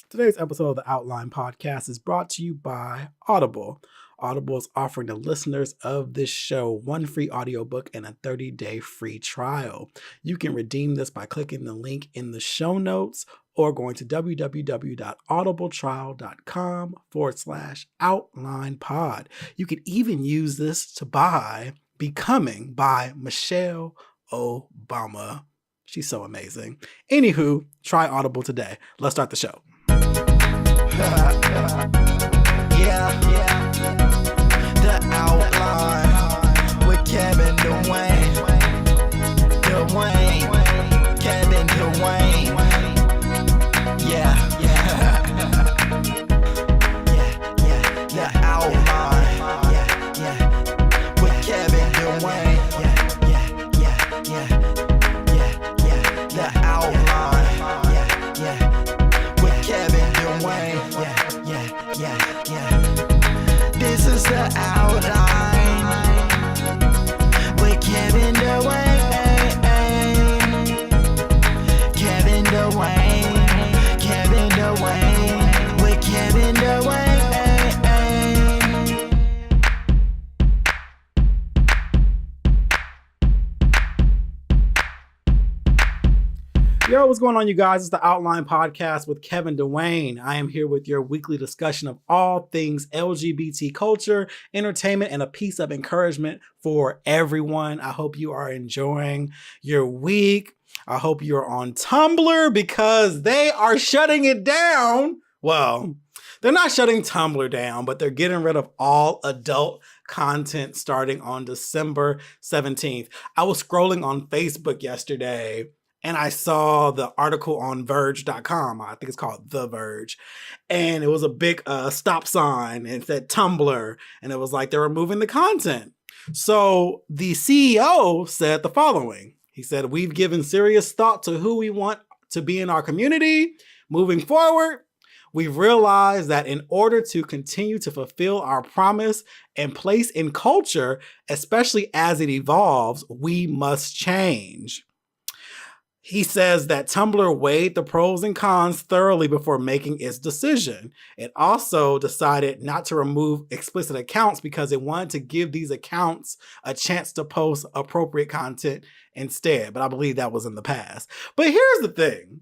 Today's episode of the Outline Podcast is brought to you by Audible. Audible is offering the listeners of this show one free audiobook and a 30-day free trial. You can redeem this by clicking the link in the show notes or going to www.audibletrial.com/outlinepod. You can even use this to buy Becoming by Michelle Obama. She's so amazing. Anywho, try Audible today. Let's start the show. The Outline with Kevin Dwayne. Kevin Dwayne. The Outline with Kevin Dwayne. The Outline with Kevin Dwayne. This is the Outline with Kevin Dwayne. Kevin Dwayne. With Kevin Dwayne. Yo, what's going on, you guys? It's the Outline Podcast with Kevin Dwayne. I am here with your weekly discussion of all things LGBT culture, entertainment, and a piece of encouragement for everyone. I hope you are enjoying your week. I hope you're on Tumblr because they are shutting it down. Well, they're not shutting Tumblr down, but they're getting rid of all adult content starting on December 17th. I was scrolling on Facebook yesterday and I saw the article on Verge.com. I think it's called The Verge. And it was a big stop sign and it said Tumblr. And it was like they're removing the content. So the CEO said the following. He said, "We've given serious thought to who we want to be in our community. Moving forward, we've realized that in order to continue to fulfill our promise and place in culture, especially as it evolves, we must change." He says that Tumblr weighed the pros and cons thoroughly before making its decision. It also decided not to remove explicit accounts because it wanted to give these accounts a chance to post appropriate content instead. But I believe that was in the past. But here's the thing.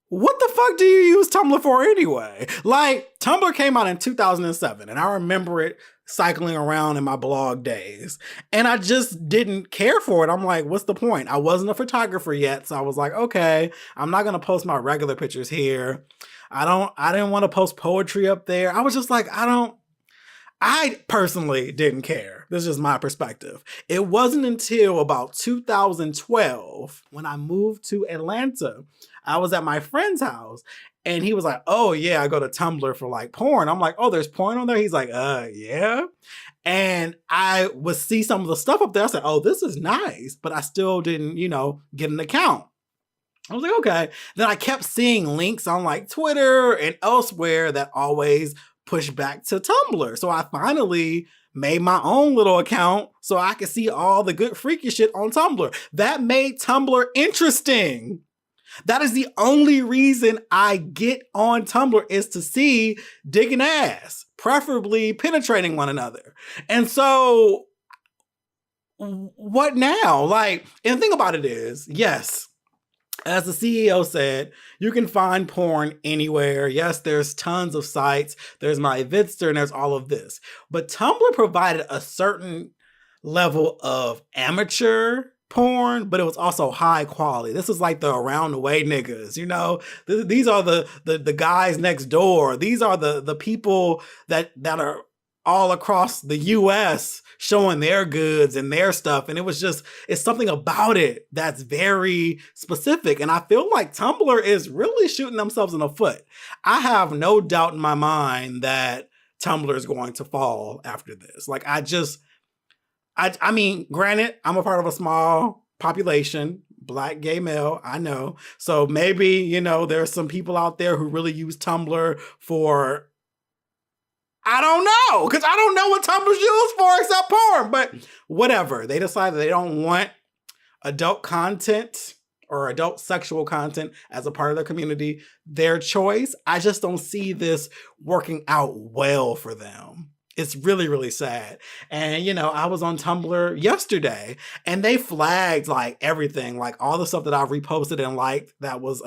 What the fuck do you use Tumblr for anyway? Like, Tumblr came out in 2007, and I remember it cycling around in my blog days. And I just didn't care for it. I'm like, what's the point? I wasn't a photographer yet, so I was like, okay, I'm not gonna post my regular pictures here. I didn't want to post poetry up there. I was just like, I personally didn't care. This is just my perspective. It wasn't until about 2012 when I moved to Atlanta. I was at my friend's house and he was like, "Oh yeah, I go to Tumblr for like porn." I'm like, "Oh, there's porn on there?" He's like, yeah. And I would see some of the stuff up there. I said, "Oh, this is nice," but I still didn't, get an account. I was like, okay. Then I kept seeing links on like Twitter and elsewhere that always push back to Tumblr. So I finally made my own little account so I could see all the good freaky shit on Tumblr. That made Tumblr interesting. That is the only reason I get on Tumblr is to see dick and ass, preferably penetrating one another. And so what now? Like, and the thing about it is, yes, as the CEO said, you can find porn anywhere. Yes, there's tons of sites. There's my Vidster and there's all of this. But Tumblr provided a certain level of amateur porn, but it was also high quality. This is like the around the way niggas, These are the guys next door. These are the people that are all across the US showing their goods and their stuff. And it's something about it that's very specific. And I feel like Tumblr is really shooting themselves in the foot. I have no doubt in my mind that Tumblr is going to fall after this. Like, I mean, granted, I'm a part of a small population, Black gay male, I know. So maybe, there's some people out there who really use Tumblr for, I don't know, because I don't know what Tumblr's used for except porn, but whatever. They decided they don't want adult content or adult sexual content as a part of their community, their choice. I just don't see this working out well for them. It's really, really sad. And, I was on Tumblr yesterday and they flagged like everything, like all the stuff that I've reposted and liked that was,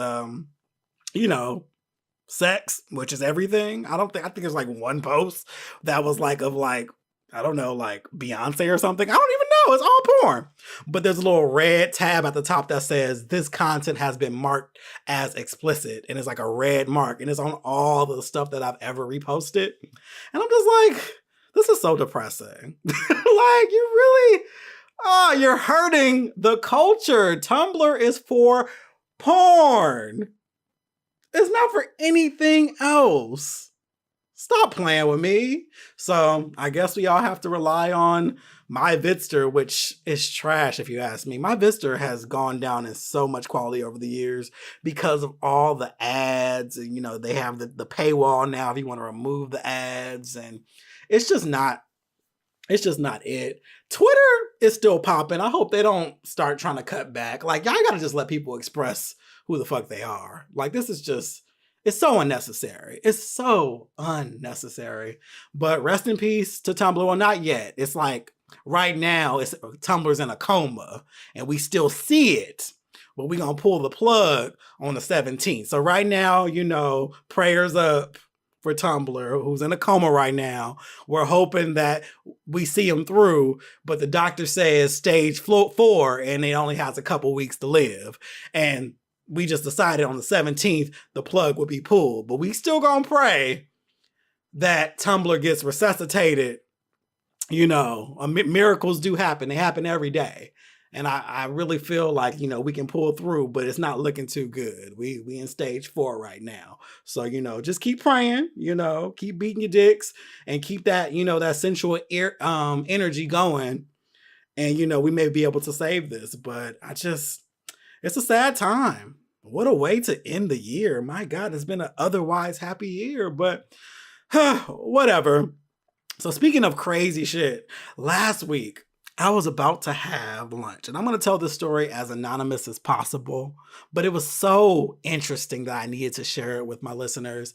sex, which is everything. I think there's like one post that was like of like, I don't know, like Beyonce or something. I don't even know. It's all porn. But there's a little red tab at the top that says this content has been marked as explicit. And it's like a red mark. And it's on all the stuff that I've ever reposted. And I'm just like, this is so depressing. Like, you're hurting the culture. Tumblr is for porn. It's not for anything else. Stop playing with me. So I guess we all have to rely on my Vidster, which is trash if you ask me. My Vidster has gone down in so much quality over the years because of all the ads. And, they have the paywall now if you want to remove the ads. And it's just not it. Twitter is still popping. I hope they don't start trying to cut back. Like, y'all gotta just let people express who the fuck they are. Like, this is just, it's so unnecessary. It's so unnecessary. But rest in peace to Tumblr. Well, not yet. It's like right now, Tumblr's in a coma and we still see it. But we're gonna pull the plug on the 17th. So right now, prayers up for Tumblr, who's in a coma right now. We're hoping that we see him through, but the doctor says stage 4 and it only has a couple weeks to live. And we just decided on the 17th, the plug would be pulled. But we still gonna pray that Tumblr gets resuscitated. Miracles do happen. They happen every day. And I really feel like, we can pull through, but it's not looking too good. We in stage 4 right now. So, just keep praying, keep beating your dicks and keep that, that sensual energy going. And, we may be able to save this, but it's a sad time. What a way to end the year. My God, it's been an otherwise happy year, but whatever. So speaking of crazy shit, last week, I was about to have lunch, and I'm going to tell this story as anonymous as possible, but it was so interesting that I needed to share it with my listeners.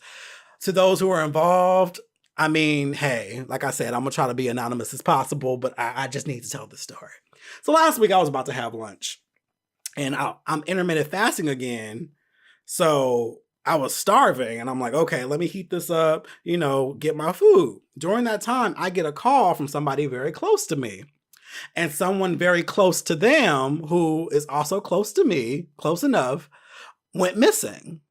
To those who are involved, I mean, hey, like I said, I'm going to try to be anonymous as possible, but I just need to tell this story. So last week I was about to have lunch, and I'm intermittent fasting again, so I was starving, and I'm like, okay, let me heat this up, get my food. During that time, I get a call from somebody very close to me. And someone very close to them, who is also close to me, close enough, went missing.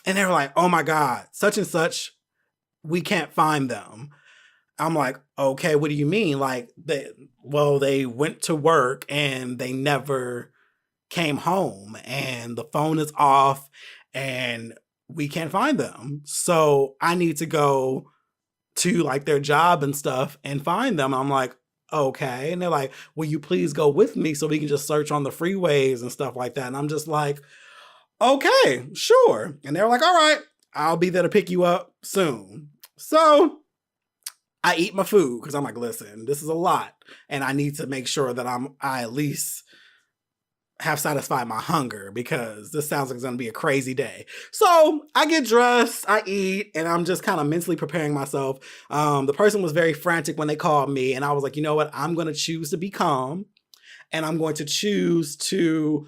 And they were like, oh my God, such and such, we can't find them. I'm like, okay, what do you mean? Like, they went to work and they never came home and the phone is off and we can't find them. So I need to go to like their job and stuff and find them. I'm like, okay. And they're like, will you please go with me so we can just search on the freeways and stuff like that? And I'm just like, okay, sure. And they're like, all right, I'll be there to pick you up soon. So I eat my food because I'm like, listen, this is a lot. And I need to make sure that I at least have satisfied my hunger because this sounds like it's going to be a crazy day. So I get dressed, I eat, and I'm just kind of mentally preparing myself. The person was very frantic when they called me, and I was like, you know what? I'm going to choose to be calm, and I'm going to choose to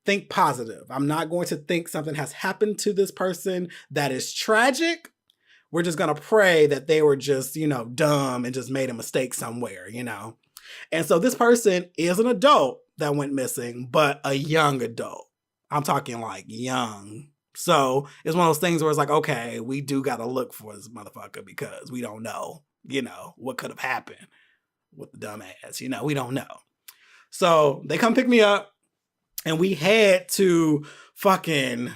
think positive. I'm not going to think something has happened to this person that is tragic. We're just going to pray that they were just, dumb and just made a mistake somewhere, And so this person is an adult that went missing, but a young adult. I'm talking like young. So it's one of those things where it's like, okay, we do got to look for this motherfucker because we don't know, what could have happened with the dumbass. We don't know. So they come pick me up and we had to fucking,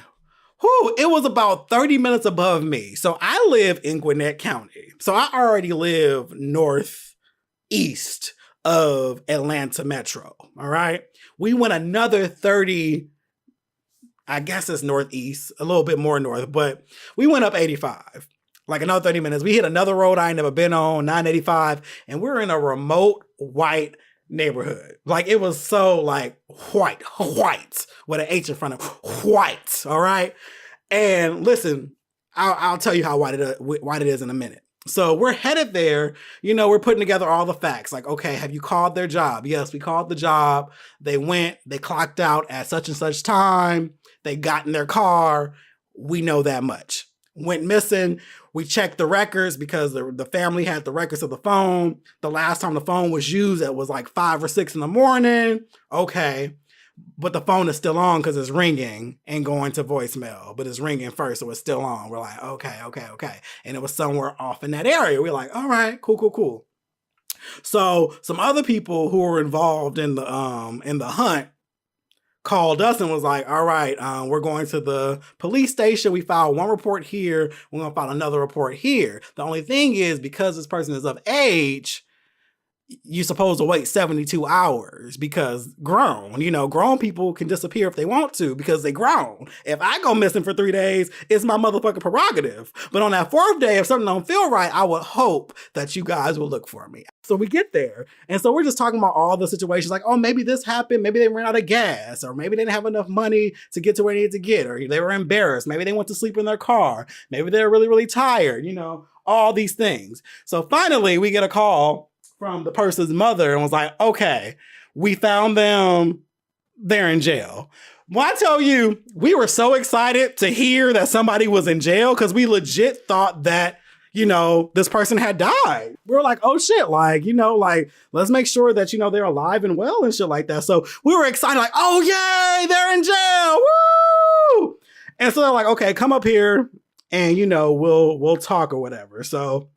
it was about 30 minutes above me. So I live in Gwinnett County. So I already live northeast of Atlanta Metro. All right. We went another 30, I guess it's northeast, a little bit more north, but we went up 85, like another 30 minutes. We hit another road I ain't never been on, 985, and we're in a remote white neighborhood. Like it was so like white with an H in front of white. All right. And listen, I'll tell you how white it is in a minute. So we're headed there. We're putting together all the facts. Like, okay, have you called their job? Yes, we called the job. They went, they clocked out at such and such time. They got in their car. We know that much. Went missing. We checked the records because the family had the records of the phone. The last time the phone was used, it was like 5 or 6 in the morning. Okay. But the phone is still on because it's ringing and going to voicemail. But it's ringing first, so it's still on. We're like, okay. And it was somewhere off in that area. We're like, all right, cool. So some other people who were involved in the hunt called us and was like, all right, we're going to the police station. We filed one report here. We're going to file another report here. The only thing is, because this person is of age, you're supposed to wait 72 hours because grown people can disappear if they want to because they grown. If I go missing for 3 days, it's my motherfucking prerogative. But on that 4th day, if something don't feel right, I would hope that you guys will look for me. So we get there. And so we're just talking about all the situations like, oh, maybe this happened. Maybe they ran out of gas, or maybe they didn't have enough money to get to where they needed to get, or they were embarrassed. Maybe they went to sleep in their car. Maybe they're really, really tired, all these things. So finally we get a call from the person's mother and was like, okay, we found them. They're in jail. Well, I tell you, we were so excited to hear that somebody was in jail because we legit thought that, this person had died. We were like, oh shit, let's make sure that, they're alive and well and shit like that. So we were excited, like, oh yay, they're in jail. Woo! And so they're like, okay, come up here and, we'll talk or whatever. So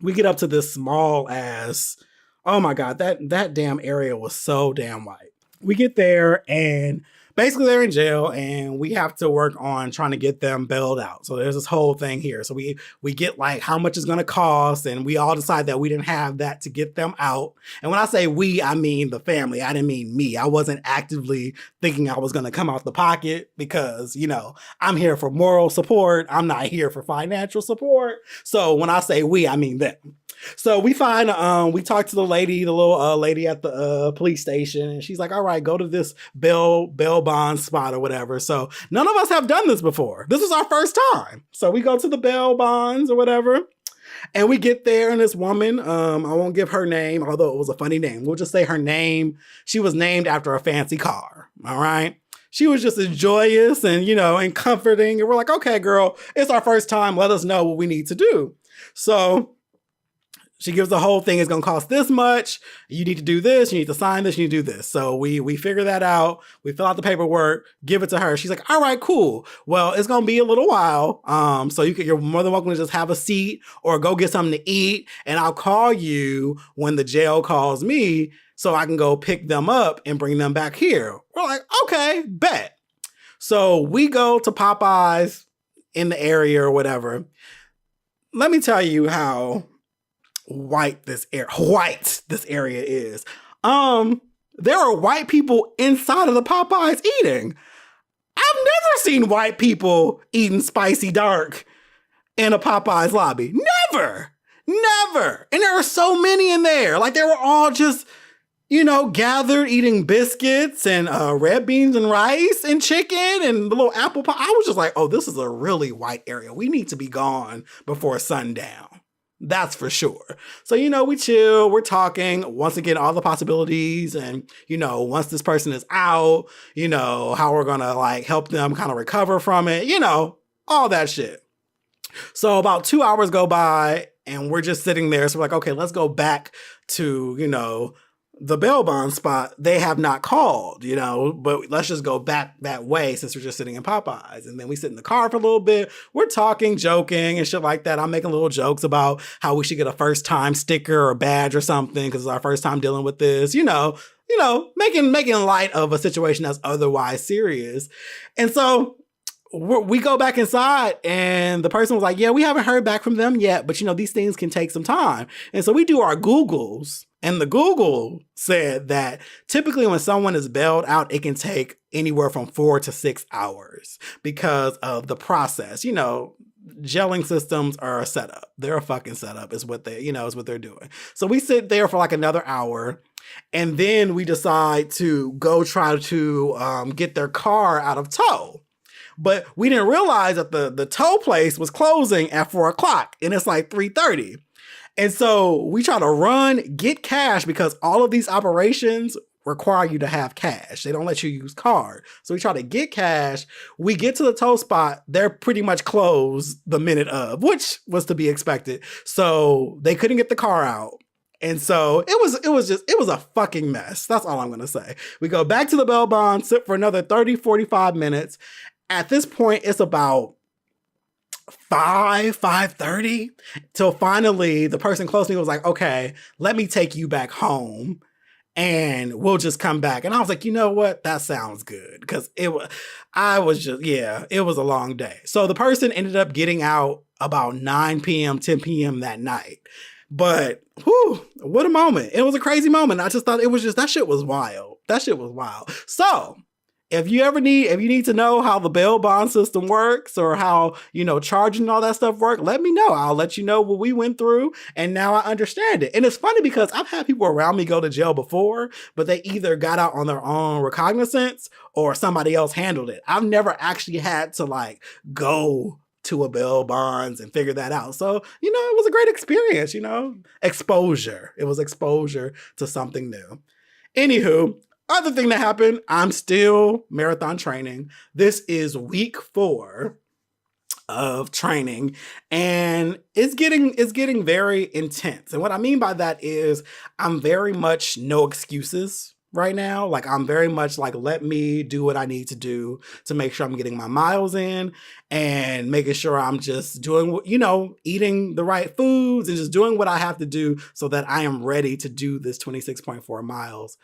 we get up to this small ass, oh my God, that damn area was so damn white. We get there and basically they're in jail and we have to work on trying to get them bailed out. So there's this whole thing here. So we get like how much it's going to cost, and we all decide that we didn't have that to get them out. And when I say we, I mean the family. I didn't mean me. I wasn't actively thinking I was going to come out the pocket because, I'm here for moral support. I'm not here for financial support. So when I say we, I mean them. So we talked to the little lady at the police station, and she's like, all right, go to this bail bond spot or whatever. So none of us have done this before. This is our first time. So we go to the bail bonds or whatever, and we get there, and this woman, I won't give her name, although it was a funny name. We'll just say her name. She was named after a fancy car. All right. She was just as joyous and, and comforting. And we're like, okay, girl, it's our first time. Let us know what we need to do. So she gives the whole thing. It's going to cost this much. You need to do this. You need to sign this. You need to do this. So we figure that out. We fill out the paperwork, give it to her. She's like, all right, cool. Well, it's going to be a little while. So you're more than welcome to just have a seat or go get something to eat. And I'll call you when the jail calls me so I can go pick them up and bring them back here. We're like, okay, bet. So we go to Popeyes in the area or whatever. Let me tell you how white this area is. There are white people inside of the Popeyes eating. I've never seen white people eating spicy dark in a Popeyes lobby. Never. And there were so many in there. Like they were all just, gathered eating biscuits and red beans and rice and chicken and the little apple pie. I was just like, oh, this is a really white area. We need to be gone before sundown. That's for sure. So, we chill, we're talking, once again, all the possibilities and, once this person is out, how we're going to help them kind of recover from it, all that shit. So about 2 hours go by and we're just sitting there. So we're like, okay, let's go back to, the bail bond spot. They have not called, but let's just go back that way since we're just sitting in Popeyes. And then we sit in the car for a little bit. We're talking, joking and shit like that. I'm making little jokes about how we should get a first time sticker or badge or something because it's our first time dealing with this, making light of a situation that's otherwise serious. And so we go back inside and the person was like, yeah, we haven't heard back from them yet, but these things can take some time. And so we do our Googles. And the Google said that typically when someone is bailed out, it can take anywhere from 4 to 6 hours because of the process. Gelling systems are a setup. They're a fucking setup is what they, is what they're doing. So we sit there for another hour And then we decide to go try to get their car out of tow. But we didn't realize that the tow place was closing at 4:00 and it's like 3:30. And so we try to run, get cash because all of these operations require you to have cash. They don't let you use card. So we try to get cash. We get to the tow spot. They're pretty much closed the minute of, which was to be expected. So they couldn't get the car out. And so it was a fucking mess. That's all I'm going to say. We go back to the bail bond, sit for another 30, 45 minutes. At this point, it's about 5:30 till finally the person close to me was like, okay, let me take you back home and we'll just come back. And I was like, you know what? That sounds good. Because it was a long day. So the person ended up getting out about 9 p.m., 10 p.m. that night. But whew, what a moment. It was a crazy moment. I just thought that shit was wild. That shit was wild. So if you need to know how the bail bond system works or how, charging and all that stuff work, let me know. I'll let you know what we went through. And now I understand it. And it's funny because I've had people around me go to jail before, but they either got out on their own recognizance or somebody else handled it. I've never actually had to go to a bail bonds and figure that out. So, it was a great experience, exposure. It was exposure to something new. Anywho, other thing that happened, I'm still marathon training. This is week 4 of training and it's getting very intense. And what I mean by that is I'm very much no excuses right now. I'm very much let me do what I need to do to make sure I'm getting my miles in and making sure I'm just doing, eating the right foods and just doing what I have to do so that I am ready to do this 26.4 miles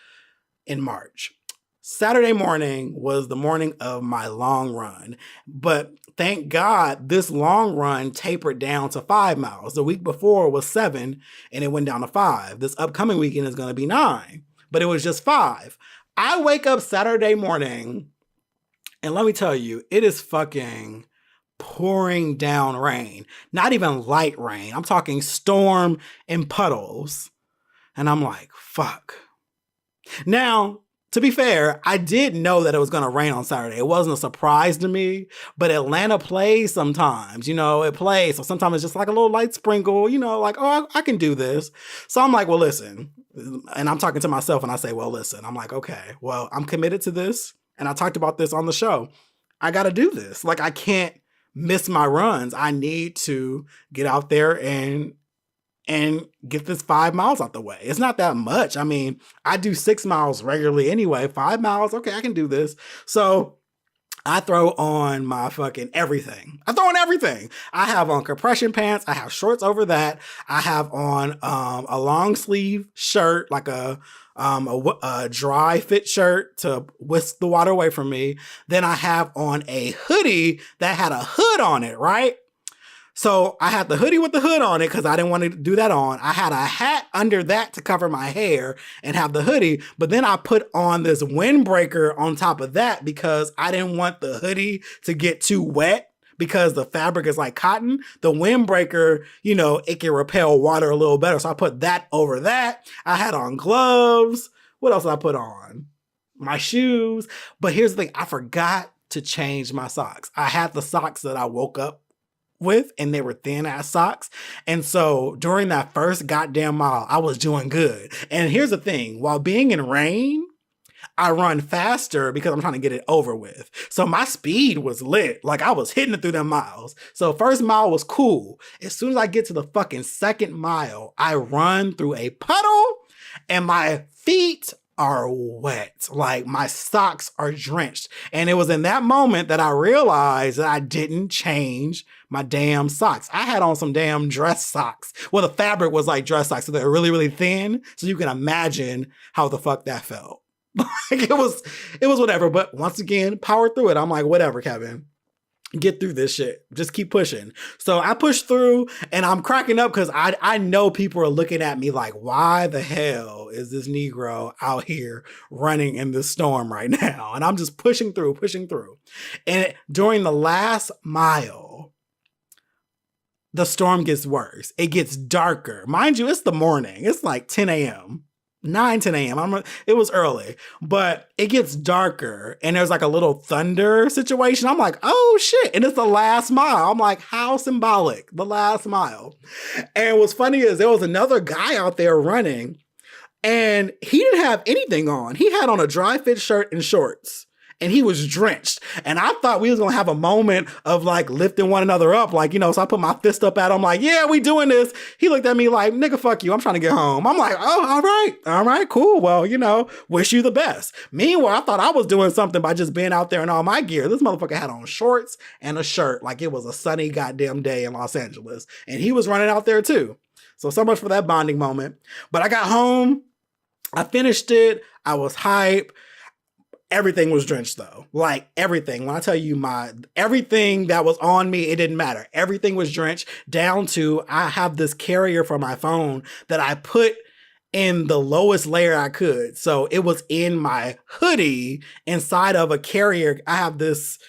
in March. Saturday morning was the morning of my long run, but thank God this long run tapered down to 5 miles. The week before was 7 and it went down to 5. This upcoming weekend is going to be 9, but it was just 5. I wake up Saturday morning and let me tell you, it is fucking pouring down rain. Not even light rain. I'm talking storm and puddles. And I'm like, fuck. Now, to be fair, I did know that it was going to rain on Saturday. It wasn't a surprise to me, but Atlanta plays sometimes, it plays. So sometimes it's just like a little light sprinkle, oh, I can do this. So I'm like, well, listen, and I'm talking to myself and I say, well, listen, I'm like, okay, well, I'm committed to this. And I talked about this on the show. I got to do this. I can't miss my runs. I need to get out there and get this 5 miles out the way. It's not that much. I mean, I do 6 miles regularly anyway. 5 miles, okay, I can do this. So I throw on my fucking everything. I throw on everything. I have on compression pants. I have shorts over that. I have on a long sleeve shirt, a dry fit shirt to whisk the water away from me. Then I have on a hoodie that had a hood on it, right? So I had the hoodie with the hood on it because I didn't want to do that on. I had a hat under that to cover my hair and have the hoodie. But then I put on this windbreaker on top of that because I didn't want the hoodie to get too wet because the fabric is like cotton. The windbreaker, it can repel water a little better. So I put that over that. I had on gloves. What else did I put on? My shoes. But here's the thing. I forgot to change my socks. I had the socks that I woke up with and they were thin ass socks. And so during that first goddamn mile, I was doing good. And here's the thing, while being in rain, I run faster because I'm trying to get it over with. So my speed was lit. I was hitting it through them miles. So first mile was cool. As soon as I get to the fucking second mile, I run through a puddle and my feet are wet. My socks are drenched. And it was in that moment that I realized that I didn't change my damn socks. I had on some damn dress socks. Well, the fabric was like dress socks, so they're really, really thin. So you can imagine how the fuck that felt. It was whatever. But once again, power through it. I'm like, whatever, Kevin. Get through this shit. Just keep pushing. So I pushed through and I'm cracking up because I know people are looking at me like, why the hell is this Negro out here running in this storm right now? And I'm just pushing through. And during the last mile, the storm gets worse. It gets darker. Mind you, it's the morning. It's like 10 a.m. 9, 10 a.m. It was early, but it gets darker and there's like a little thunder situation. I'm like, oh shit. And it's the last mile. I'm like, how symbolic, the last mile. And what's funny is there was another guy out there running and he didn't have anything on. He had on a dry fit shirt and shorts. And he was drenched. And I thought we was going to have a moment of like lifting one another up. Like, so I put my fist up at him like, yeah, we doing this. He looked at me like, nigga, fuck you. I'm trying to get home. I'm like, oh, all right, cool. Well, wish you the best. Meanwhile, I thought I was doing something by just being out there in all my gear. This motherfucker had on shorts and a shirt like it was a sunny goddamn day in Los Angeles. And he was running out there too. So much for that bonding moment. But I got home. I finished it. I was hype. Everything was drenched though. Like everything. When I tell you everything that was on me, it didn't matter. Everything was drenched down to I have this carrier for my phone that I put in the lowest layer I could. So it was in my hoodie inside of a carrier. I have this,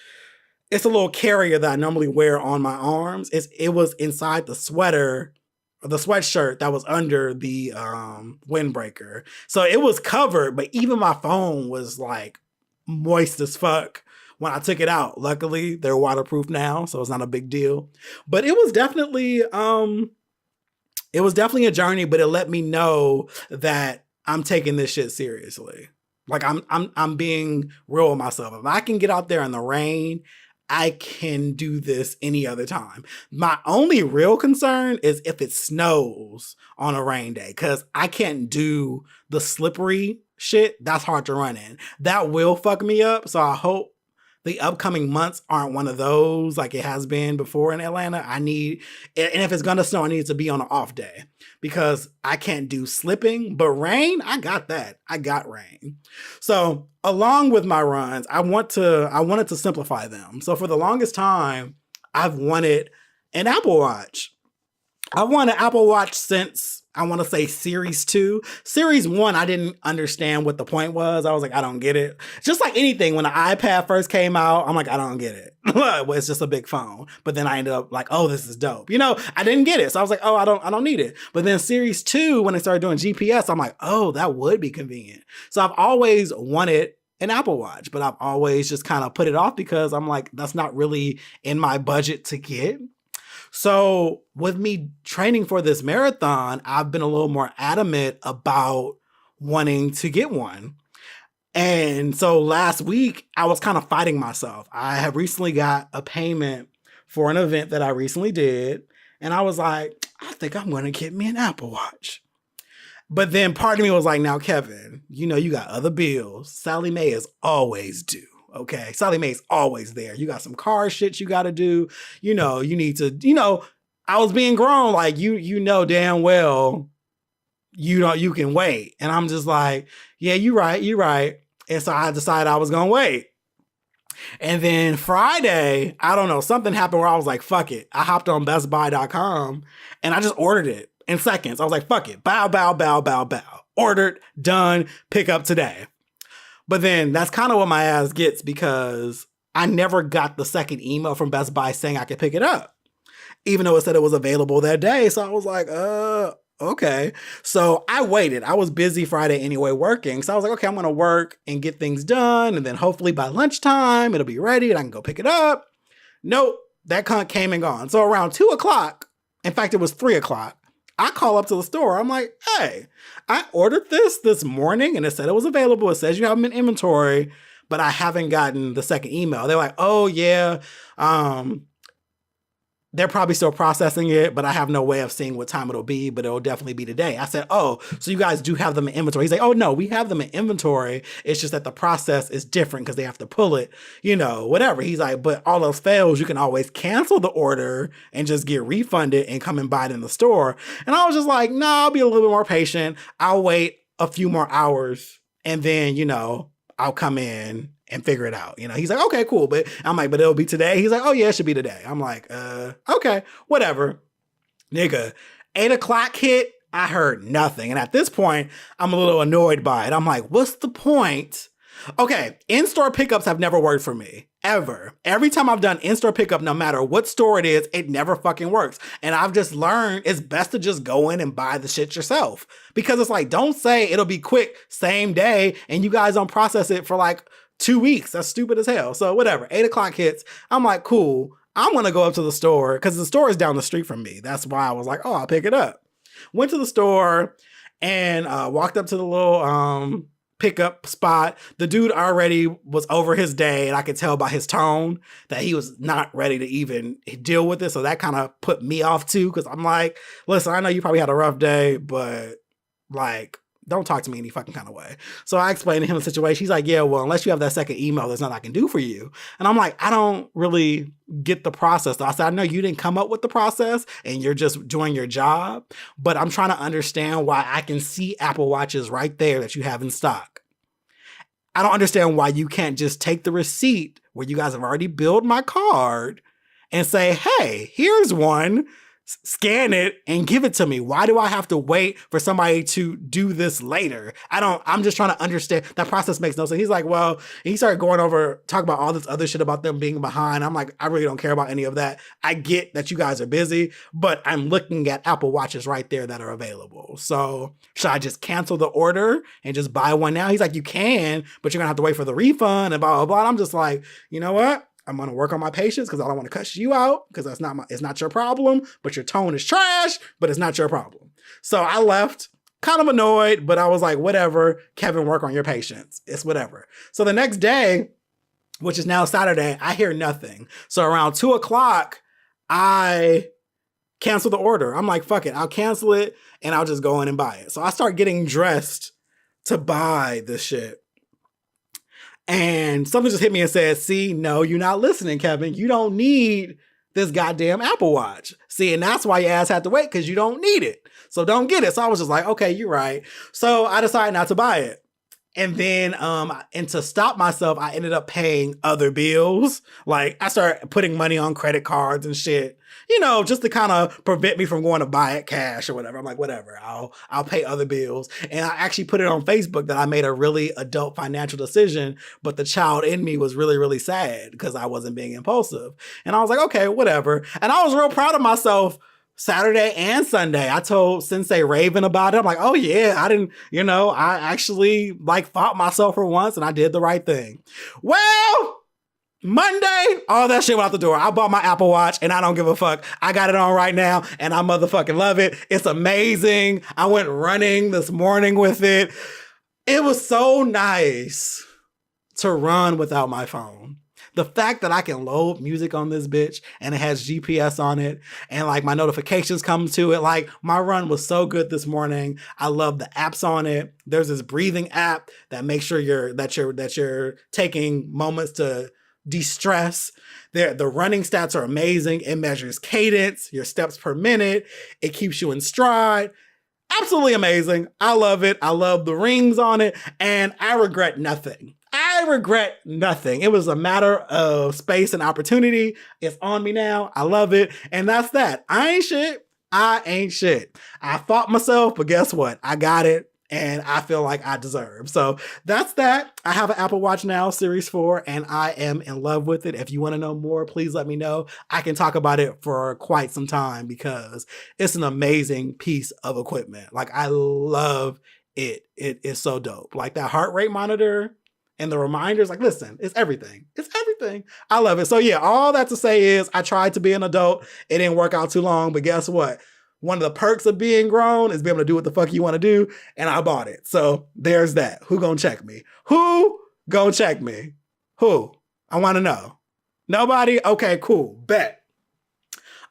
it's a little carrier that I normally wear on my arms. It was inside the sweater, the sweatshirt that was under the windbreaker. So it was covered, but even my phone was like moist as fuck when I took it out. Luckily, they're waterproof now, so it's not a big deal. But it was definitely a journey, but it let me know that I'm taking this shit seriously. Like I'm being real with myself. If I can get out there in the rain, I can do this any other time. My only real concern is if it snows on a rain day, because I can't do the slippery shit. That's hard to run in. That will fuck me up. So I hope the upcoming months aren't one of those like it has been before in Atlanta. And if it's gonna snow, I need it to be on an off day because I can't do slipping, but rain, I got that. I got rain. So along with my runs, I wanted to simplify them. So for the longest time, I've wanted an Apple Watch. I want an Apple Watch since I want to say Series 2. Series 1, I didn't understand what the point was. I was like, I don't get it. Just like anything, when the iPad first came out, I'm like, I don't get it. Well, it's just a big phone. But then I ended up like, oh, this is dope. I didn't get it. So I was like, oh, I don't need it. But then Series 2, when they started doing GPS, I'm like, oh, that would be convenient. So I've always wanted an Apple Watch, but I've always just kind of put it off because I'm like, that's not really in my budget to get. So with me training for this marathon, I've been a little more adamant about wanting to get one. And so last week, I was kind of fighting myself. I have recently got a payment for an event that I recently did. And I was like, I think I'm going to get me an Apple Watch. But then part of me was like, now, Kevin, you got other bills. Sally Mae is always due. Okay, Sally Mae's always there. You got some car shit you got to do. You need to, I was being grown. Like, you know damn well, you can wait. And I'm just like, yeah, you right. And so I decided I was going to wait. And then Friday, I don't know, something happened where I was like, fuck it. I hopped on bestbuy.com and I just ordered it in seconds. I was like, fuck it. Bow. Ordered, done, pick up today. But then that's kind of what my ass gets because I never got the second email from Best Buy saying I could pick it up, even though it said it was available that day. So I was like, okay. So I waited. I was busy Friday anyway working. So I was like, okay, I'm going to work and get things done. And then hopefully by lunchtime, it'll be ready and I can go pick it up. Nope. That cunt came and gone. So around 2:00, in fact, it was 3:00. I call up to the store. I'm like, hey, I ordered this morning and it said it was available. It says you have them in inventory, but I haven't gotten the second email. They're like, oh yeah, they're probably still processing it, but I have no way of seeing what time it'll be, but it'll definitely be today. I said, oh, so you guys do have them in inventory. He's like, oh no, we have them in inventory. It's just that the process is different because they have to pull it, whatever. He's like, but all else fails, you can always cancel the order and just get refunded and come and buy it in the store. And I was just like, no, I'll be a little bit more patient. I'll wait a few more hours and then, I'll come in and figure it out. He's like, okay, cool. But I'm like, but it'll be today. He's like, oh yeah, it should be today. I'm like, okay, whatever. Nigga, 8:00 hit. I heard nothing. And at this point, I'm a little annoyed by it. I'm like, what's the point? Okay, in-store pickups have never worked for me. ever. Every time I've done in-store pickup, no matter what store it is, it never fucking works. And I've just learned it's best to just go in and buy the shit yourself. Because it's like, don't say it'll be quick, same day, and you guys don't process it for like 2 weeks. That's stupid as hell. So whatever, 8 o'clock hits. I'm like, cool. I'm going to go up to the store because the store is down the street from me. That's why I was like, oh, I'll pick it up. Went to the store and walked up to the little pickup spot. The dude already was over his day, and I could tell by his tone that he was not ready to even deal with it. So that kind of put me off too, because I'm like, listen, I know you probably had a rough day, but like, don't talk to me any fucking kind of way. So I explained to him the situation. He's like, yeah, well, unless you have that second email, there's nothing I can do for you. And I'm like, I don't really get the process. So I said, I know you didn't come up with the process and you're just doing your job, but I'm trying to understand why I can see Apple Watches right there that you have in stock. I don't understand why you can't just take the receipt where you guys have already billed my card and say, hey, here's one. Scan it and give it to me. Why do I have to wait for somebody to do this later? I'm just trying to understand. That process makes no sense. He's like, well, he started going over, talk about all this other shit about them being behind. I'm like, I really don't care about any of that. I get that you guys are busy, but I'm looking at Apple Watches right there that are available. So should I just cancel the order and just buy one now? He's like, you can, but you're gonna have to wait for the refund and blah, blah, blah. And I'm just like, you know what? I'm going to work on my patience because I don't want to cuss you out because it's not your problem, but your tone is trash, but it's not your problem. So I left kind of annoyed, but I was like, whatever, Kevin, work on your patience. It's whatever. So the next day, which is now Saturday, I hear nothing. So around 2 o'clock, I cancel the order. I'm like, fuck it. I'll cancel it and I'll just go in and buy it. So I start getting dressed to buy this shit. And something just hit me and said, see, no, you're not listening, Kevin. You don't need this goddamn Apple Watch. See, and that's why your ass had to wait, because you don't need it. So don't get it. So I was just like, okay, you're right. So I decided not to buy it. And then, and to stop myself, I ended up paying other bills. Like I started putting money on credit cards and shit, you know, just to kind of prevent me from going to buy it cash or whatever. I'm like, whatever, I'll pay other bills. And I actually put it on Facebook that I made a really adult financial decision, but the child in me was really, really sad because I wasn't being impulsive. And I was like, okay, whatever. And I was real proud of myself. Saturday and Sunday, I told Sensei Raven about it. I'm like, oh yeah, I actually like fought myself for once and I did the right thing. Well, Monday, all that shit went out the door. I bought my Apple Watch and I don't give a fuck. I got it on right now and I motherfucking love it. It's amazing. I went running this morning with it. It was so nice to run without my phone. The fact that I can load music on this bitch and it has GPS on it and like my notifications come to it. Like my run was so good this morning. I love the apps on it. There's this breathing app that makes sure you're taking moments to de-stress. The running stats are amazing. It measures cadence, your steps per minute. It keeps you in stride. Absolutely amazing. I love it. I love the rings on it and I regret nothing. I regret nothing. It was a matter of space and opportunity. It's on me now. I love it. And that's that. I ain't shit. I fought myself, but guess what? I got it. And I feel like I deserve. So that's that. I have an Apple Watch now, Series 4, and I am in love with it. If you want to know more, please let me know. I can talk about it for quite some time because it's an amazing piece of equipment. Like I love it. It is so dope. Like that heart rate monitor and the reminders, like, listen, it's everything. It's everything. I love it. So yeah, all that to say is I tried to be an adult. It didn't work out too long, but guess what? One of the perks of being grown is being able to do what the fuck you want to do. And I bought it. So there's that. Who gonna check me? Who gonna check me? Who? I want to know. Nobody? Okay, cool. Bet.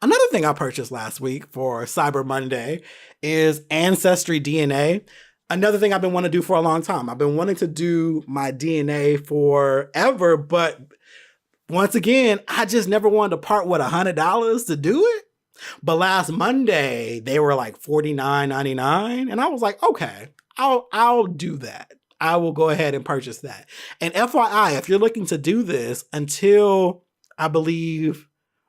Another thing I purchased last week for Cyber Monday is Ancestry DNA. Another thing I've been wanting to do for a long time. I've been wanting to do my DNA forever, but once again, I just never wanted to part with $100 to do it. But last Monday, they were like $49.99. And I was like, okay, I'll do that. I will go ahead and purchase that. And FYI, if you're looking to do this until I believe,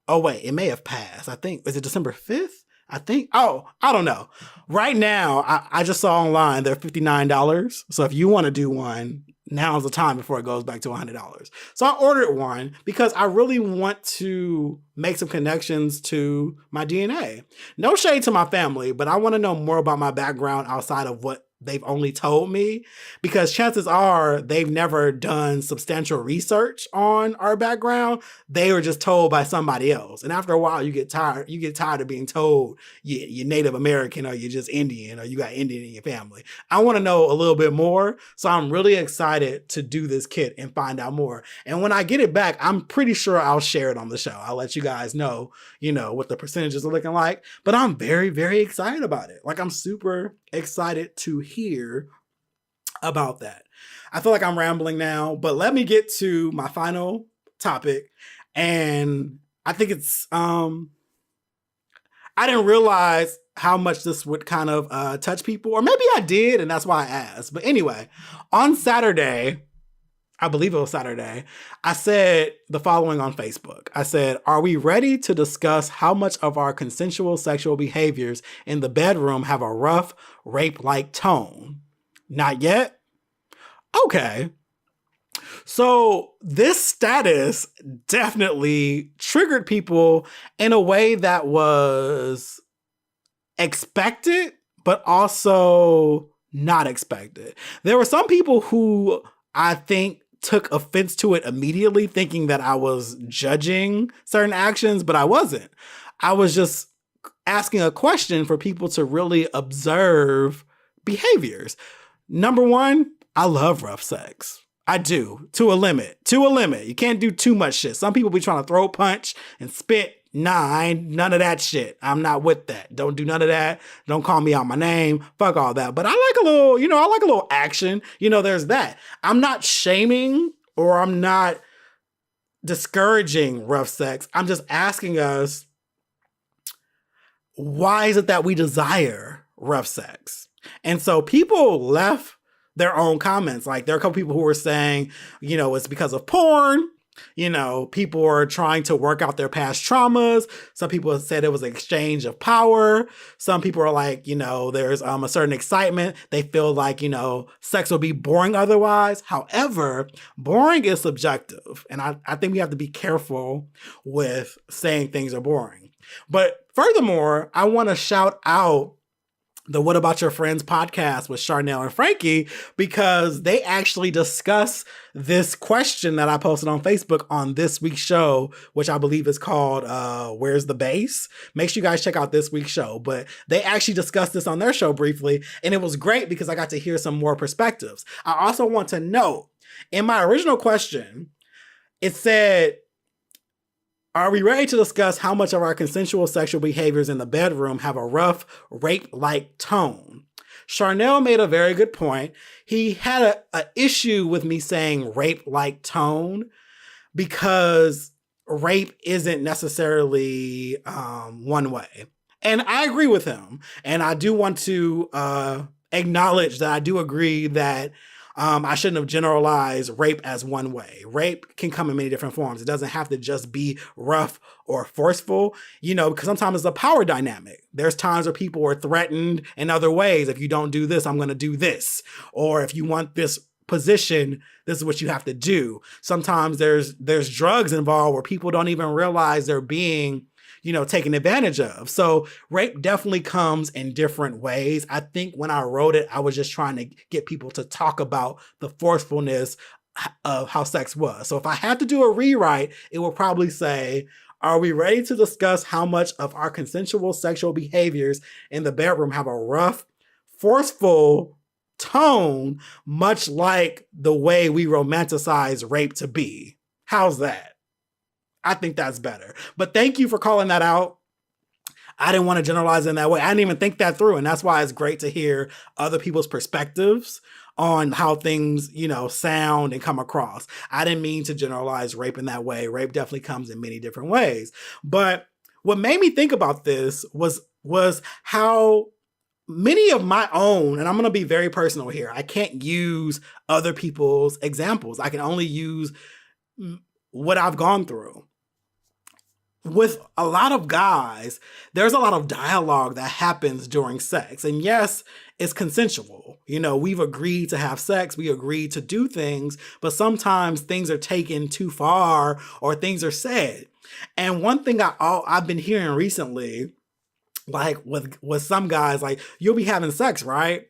oh wait, it may have passed. I think, is it December 5th? I think, I don't know. Right now, I just saw online they're $59. So if you want to do one, now's the time before it goes back to $100. So I ordered one because I really want to make some connections to my DNA. No shade to my family, but I want to know more about my background outside of what they've only told me, because chances are they've never done substantial research on our background. They were just told by somebody else. And after a while, you get tired. You get tired of being told you're Native American, or you're just Indian, or you got Indian in your family. I want to know a little bit more. So I'm really excited to do this kit and find out more. And when I get it back, I'm pretty sure I'll share it on the show. I'll let you guys know, what the percentages are looking like. But I'm very, very excited about it. Like, I'm super excited to hear about that. I feel like I'm rambling now, but let me get to my final topic. And I think it's, I didn't realize how much this would kind of touch people, or maybe I did, and that's why I asked. But anyway, on Saturday, I believe it was Saturday, I said the following on Facebook. I said, are we ready to discuss how much of our consensual sexual behaviors in the bedroom have a rough, rape-like tone? Not yet? Okay. So this status definitely triggered people in a way that was expected, but also not expected. There were some people who I think took offense to it immediately, thinking that I was judging certain actions, but I wasn't. I was just asking a question for people to really observe behaviors. Number one, I love rough sex. I do, to a limit. You can't do too much shit. Some people be trying to throw punch and spit. Nah, I ain't none of that shit. I'm not with that. Don't do none of that. Don't call me out my name. Fuck all that. But I like a little, I like a little action. There's that. I'm not shaming, or I'm not discouraging rough sex. I'm just asking us, why is it that we desire rough sex? And so people left their own comments. Like, there are a couple people who were saying, it's because of porn. People are trying to work out their past traumas. Some people said it was an exchange of power. Some people are like, there's a certain excitement. They feel like, sex will be boring otherwise. However, boring is subjective. And I think we have to be careful with saying things are boring. But furthermore, I want to shout out the What About Your Friends podcast with Charnel and Frankie, because they actually discuss this question that I posted on Facebook on this week's show, which I believe is called Where's the Bass? Make sure you guys check out this week's show. But they actually discussed this on their show briefly, and it was great because I got to hear some more perspectives. I also want to note, in my original question, it said, are we ready to discuss how much of our consensual sexual behaviors in the bedroom have a rough, rape-like tone? Charnel made a very good point. He had an issue with me saying rape-like tone because rape isn't necessarily one way. And I agree with him. And I do want to acknowledge that I do agree that I shouldn't have generalized rape as one way. Rape can come in many different forms. It doesn't have to just be rough or forceful, because sometimes it's a power dynamic. There's times where people are threatened in other ways. If you don't do this, I'm going to do this. Or if you want this position, this is what you have to do. Sometimes there's drugs involved where people don't even realize they're being taken advantage of. So rape definitely comes in different ways. I think when I wrote it, I was just trying to get people to talk about the forcefulness of how sex was. So if I had to do a rewrite, it would probably say, are we ready to discuss how much of our consensual sexual behaviors in the bedroom have a rough, forceful tone, much like the way we romanticize rape to be? How's that? I think that's better. But thank you for calling that out. I didn't want to generalize in that way. I didn't even think that through. And that's why it's great to hear other people's perspectives on how things, sound and come across. I didn't mean to generalize rape in that way. Rape definitely comes in many different ways. But what made me think about this was how many of my own, and I'm going to be very personal here, I can't use other people's examples. I can only use what I've gone through. with a lot of guys, there's a lot of dialogue that happens during sex. And yes, it's consensual. You know, we've agreed to have sex, we agreed to do things, but sometimes things are taken too far or things are said. And one thing I've been hearing recently, like with some guys, like, you'll be having sex, right?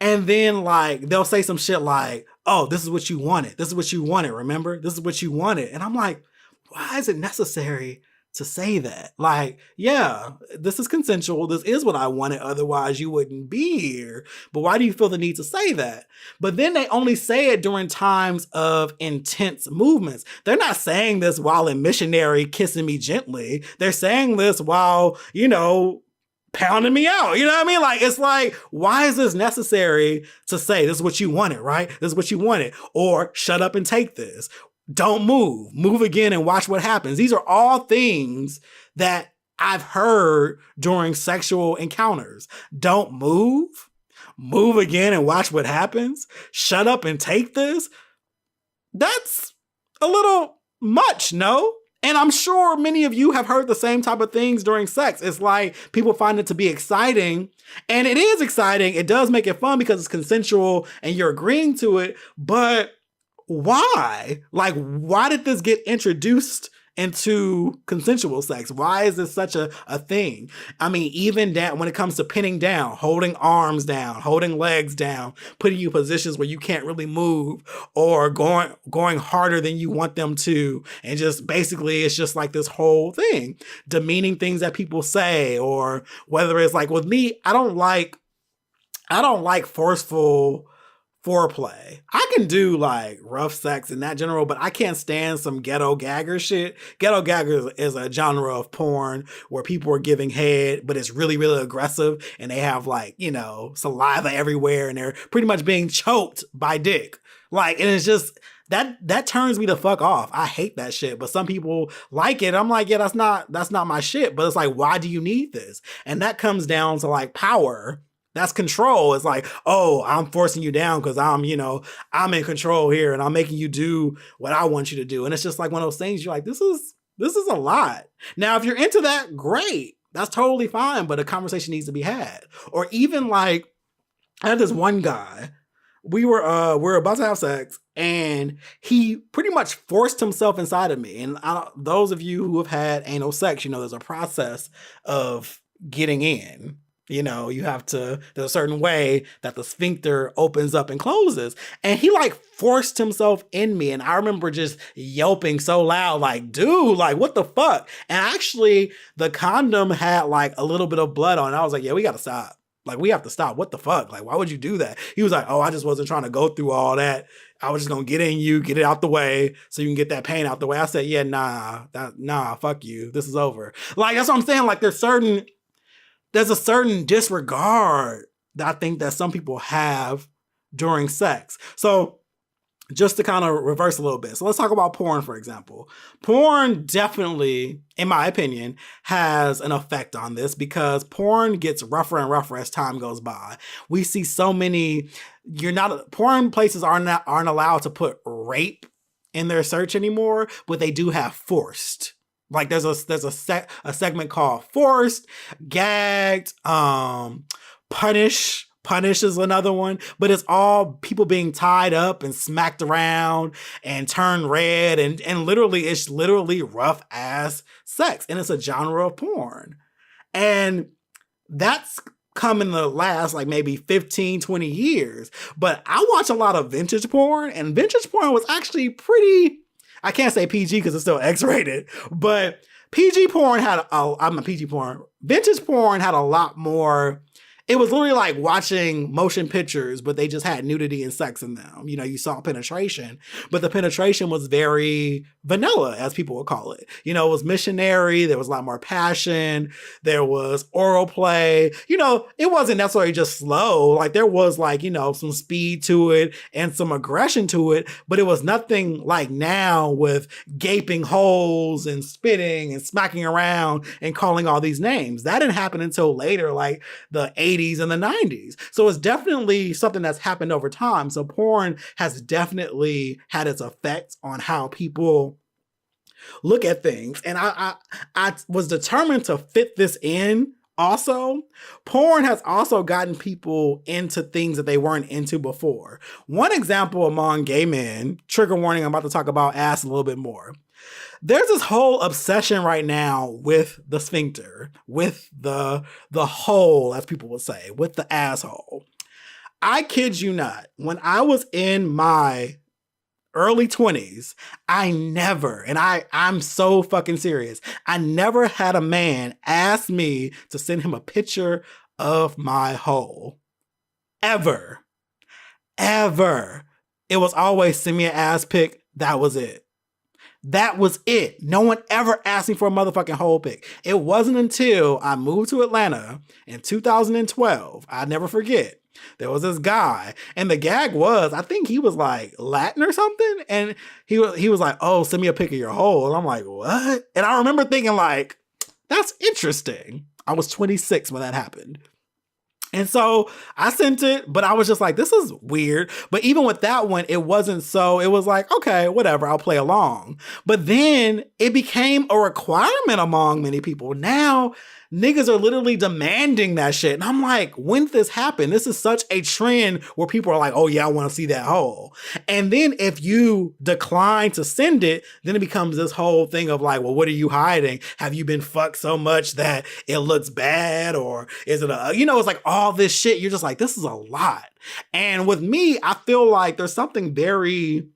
And then like they'll say some shit like, oh, this is what you wanted. This is what you wanted, remember? This is what you wanted. And I'm like, why is it necessary to say that? Like, yeah, this is consensual. This is what I wanted. Otherwise, you wouldn't be here. But why do you feel the need to say that? But then they only say it during times of intense movements. They're not saying this while in missionary kissing me gently. They're saying this while, you know, pounding me out. You know what I mean? Like, it's like, why is this necessary to say this is what you wanted, right? This is what you wanted. Or shut up and take this. Don't move. Move again and watch what happens. These are all things that I've heard during sexual encounters. Don't move. Move again and watch what happens. Shut up and take this. That's a little much, no? And I'm sure many of you have heard the same type of things during sex. It's like people find it to be exciting, and it is exciting. It does make it fun because it's consensual and you're agreeing to it. But why? Like, why did this get introduced into consensual sex? Why is this such a thing? I mean, even that when it comes to pinning down, holding arms down, holding legs down, putting you in positions where you can't really move, or going harder than you want them to, and just basically it's just like this whole thing, demeaning things that people say, or whether it's like with me, I don't like forceful foreplay. I can do like rough sex in that general, but I can't stand some ghetto gagger shit. Ghetto gagger is a genre of porn where people are giving head, but it's really, really aggressive, and they have like, you know, saliva everywhere, and they're pretty much being choked by dick. Like, and it's just, that turns me the fuck off. I hate that shit, but some people like it. I'm like, yeah, that's not my shit. But it's like, why do you need this? And that comes down to like power. That's control. It's like, oh, I'm forcing you down because I'm in control here, and I'm making you do what I want you to do. And it's just like one of those things you're like, this is a lot. Now, if you're into that, great. That's totally fine, but a conversation needs to be had. Or even like, I had this one guy, we were about to have sex, and he pretty much forced himself inside of me. And those of you who have had anal sex, you know, there's a process of getting in. You know, there's a certain way that the sphincter opens up and closes. And he like forced himself in me. And I remember just yelping so loud, like, dude, like, what the fuck? And actually the condom had like a little bit of blood on it. I was like, yeah, we got to stop. Like, we have to stop. What the fuck? Like, why would you do that? He was like, oh, I just wasn't trying to go through all that. I was just going to get in you, get it out the way so you can get that pain out the way. I said, yeah, nah, fuck you. This is over. Like, that's what I'm saying. Like, there's a certain disregard that I think that some people have during sex. So just to kind of reverse a little bit. So let's talk about porn, for example. Porn definitely, in my opinion, has an effect on this because porn gets rougher and rougher as time goes by. We see so many, porn places aren't allowed to put rape in their search anymore, but they do have forced. Like there's a segment called forced, gagged, punish. Punish is another one, but it's all people being tied up and smacked around and turned red, and it's literally rough ass sex, and it's a genre of porn. And that's come in the last like maybe 15, 20 years. But I watch a lot of vintage porn, and vintage porn was actually pretty, I can't say PG because it's still X-rated, but vintage porn had a lot more. It was literally like watching motion pictures, but they just had nudity and sex in them. You know, you saw penetration, but the penetration was very vanilla, as people would call it. You know, it was missionary. There was a lot more passion. There was oral play. You know, it wasn't necessarily just slow. Like there was like, you know, some speed to it and some aggression to it, but it was nothing like now with gaping holes and spitting and smacking around and calling all these names. That didn't happen until later, like the 80s and the 90s. So it's definitely something that's happened over time. So porn has definitely had its effect on how people look at things. And I was determined to fit this in. Also, porn has also gotten people into things that they weren't into before. One example among gay men, trigger warning, I'm about to talk about ass a little bit more. There's this whole obsession right now with the sphincter, with the hole, as people would say, with the asshole. I kid you not, when I was in my early 20s, I never, and I'm so fucking serious, I never had a man ask me to send him a picture of my hole. Ever. Ever. It was always send me an ass pic. That was it. That was it. No one ever asked me for a motherfucking hole pic. It wasn't until I moved to Atlanta in 2012, I'll never forget, there was this guy, and the gag was, I think he was like Latin or something, and he was like, oh, send me a pic of your hole. And I'm like, what? And I remember thinking like, that's interesting. I was 26 when that happened. And so I sent it, but I was just like, this is weird. But even with that one, it wasn't so, it was like, okay, whatever, I'll play along. But then it became a requirement among many people. Now, niggas are literally demanding that shit. And I'm like, when did this happen? This is such a trend where people are like, oh yeah, I want to see that hole. And then if you decline to send it, then it becomes this whole thing of like, well, what are you hiding? Have you been fucked so much that it looks bad? Or is it it's like all this shit. You're just like, this is a lot. And with me, I feel like there's something very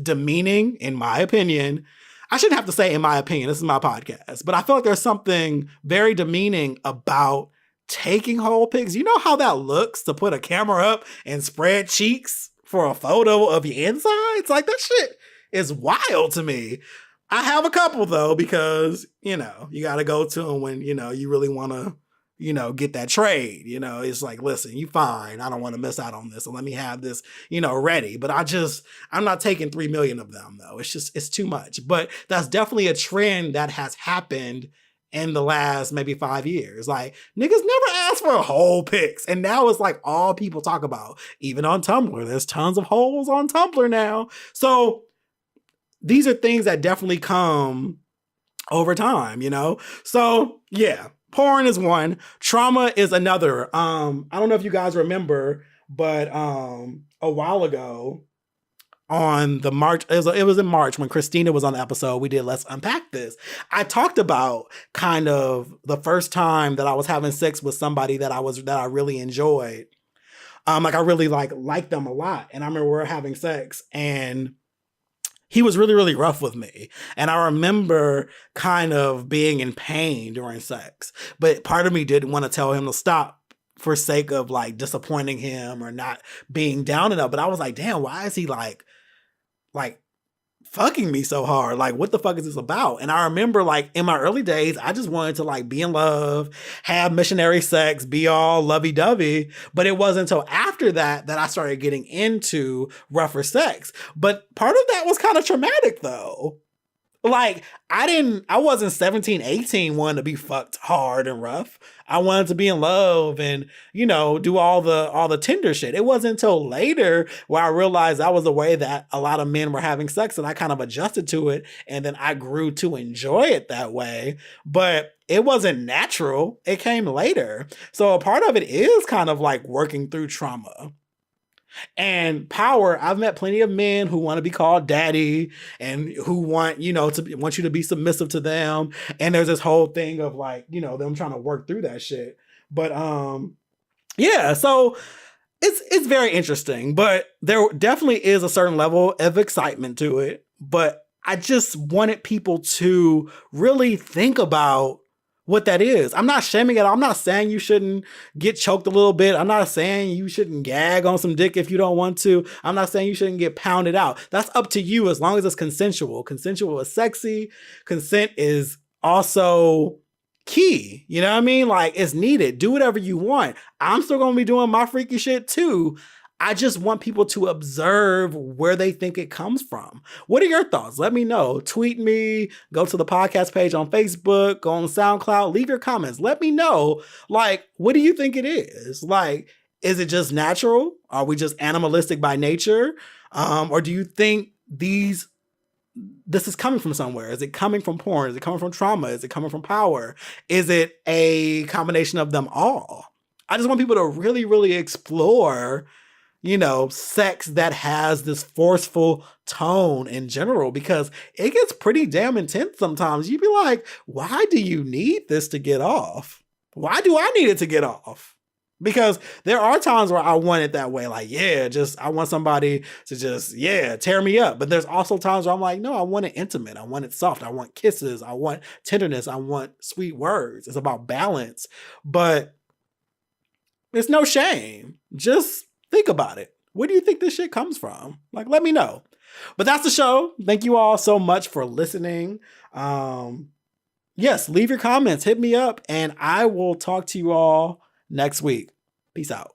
demeaning, in my opinion. I shouldn't have to say in my opinion, this is my podcast, but I feel like there's something very demeaning about taking whole pics. You know how that looks to put a camera up and spread cheeks for a photo of your insides? Like, that shit is wild to me. I have a couple though, because, you got to go to them when, you really want to, get that trade. It's like, listen, you fine. I don't want to miss out on this. So let me have this, ready. But I'm not taking 3 million of them though. It's too much. But that's definitely a trend that has happened in the last maybe 5 years. Like, niggas never asked for whole pics. And now it's like all people talk about, even on Tumblr. There's tons of holes on Tumblr now. So these are things that definitely come over time, So yeah. Porn is one. Trauma is another. I don't know if you guys remember, but a while ago on the March, it was in March when Christina was on the episode, we did Let's Unpack This. I talked about kind of the first time that I was having sex with somebody that I really enjoyed. Like I really liked them a lot. And I remember we were having sex and he was really, really rough with me. And I remember kind of being in pain during sex. But part of me didn't want to tell him to stop for sake of like disappointing him or not being down enough. But I was like, damn, why is he like fucking me so hard? Like, what the fuck is this about? And I remember like in my early days, I just wanted to like be in love, have missionary sex, be all lovey-dovey. But it wasn't until after that I started getting into rougher sex. But part of that was kind of traumatic though. Like, I wasn't 17, 18 wanting to be fucked hard and rough. I wanted to be in love and, do all the tender shit. It wasn't until later where I realized that was the way that a lot of men were having sex, and I kind of adjusted to it. And then I grew to enjoy it that way. But it wasn't natural. It came later. So a part of it is kind of like working through trauma. And power, I've met plenty of men who want to be called daddy and who want you to be submissive to them. And there's this whole thing of like, them trying to work through that shit. But yeah, so it's very interesting, but there definitely is a certain level of excitement to it. But I just wanted people to really think about what that is. I'm not shaming it. I'm not saying you shouldn't get choked a little bit. I'm not saying you shouldn't gag on some dick if you don't want to. I'm not saying you shouldn't get pounded out. That's up to you as long as it's consensual. Consensual is sexy. Consent is also key. You know what I mean? Like, it's needed. Do whatever you want. I'm still going to be doing my freaky shit too. I just want people to observe where they think it comes from. What are your thoughts? Let me know. Tweet me, go to the podcast page on Facebook, go on SoundCloud, leave your comments. Let me know, like, what do you think it is? Like, is it just natural? Are we just animalistic by nature? Or do you think these this is coming from somewhere. Is it coming from porn? Is it coming from trauma? Is it coming from power? Is it a combination of them all? I just want people to really, really explore, sex that has this forceful tone in general, because it gets pretty damn intense sometimes. You'd be like, why do you need this to get off? Why do I need it to get off? Because there are times where I want it that way. Like, I want somebody to just, tear me up. But there's also times where I'm like, no, I want it intimate. I want it soft. I want kisses. I want tenderness. I want sweet words. It's about balance. But it's no shame. Just think about it. Where do you think this shit comes from? Like, let me know. But that's the show. Thank you all so much for listening. Yes, leave your comments. Hit me up. And I will talk to you all next week. Peace out.